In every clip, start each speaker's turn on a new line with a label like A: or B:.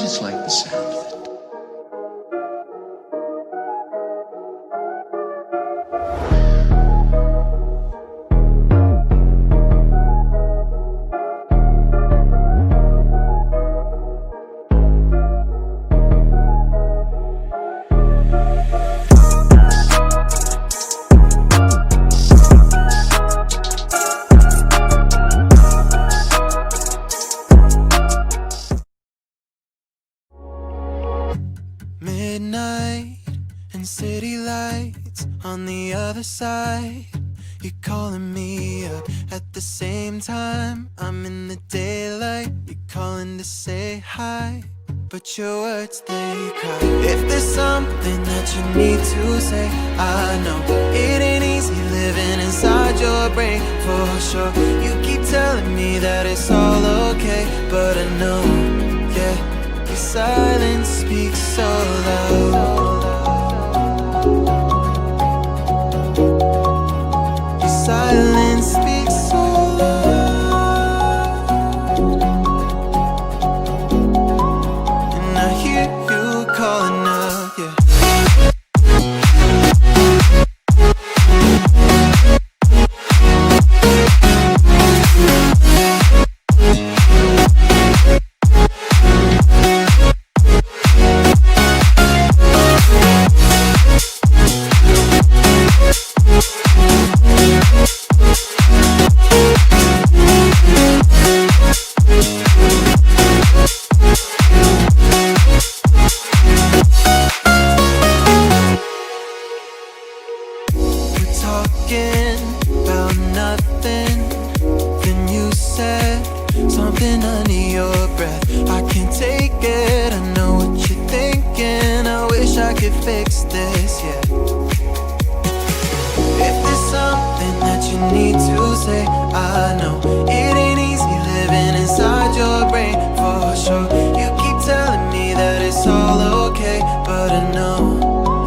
A: just like the sound of it.
B: Midnight and city lights on the other side. You're calling me up at the same time. I'm in the daylight. You're calling to say hi, but your words, they cry. If there's something that you need to say, I know it ain't easy living inside your brain, for sure. You keep telling me that it's all okay, but I know, yeah, your silence speaks so loud. Your silence speaks so loud, and I hear you calling up, yeah. Talking about nothing, then you said something under your breath. I can't take it, I know what you're thinking. I wish I could fix this, yeah. If there's something that you need to say, I know it ain't easy living inside your brain, for sure. You keep telling me that it's all okay, but I know,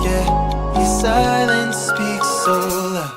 B: yeah, your silence speaks so loud.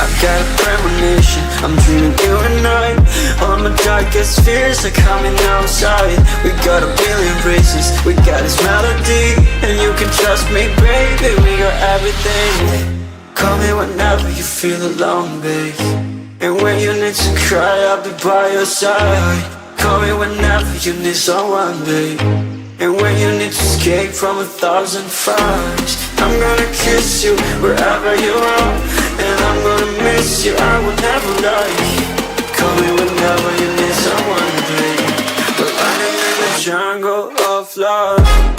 C: I've got a premonition, I'm dreaming you and I. All my darkest fears are coming outside. We got a billion races, we got this melody, and you can trust me, baby, we got everything. Call me whenever you feel alone, babe, and when you need to cry, I'll be by your side. Call me whenever you need someone, babe, and when you need to escape from 1,000 fires. I'm gonna kiss you wherever you are, and I'm gonna miss you, I will never lie. Call me whenever you need someone, babe. We're running in the jungle of love.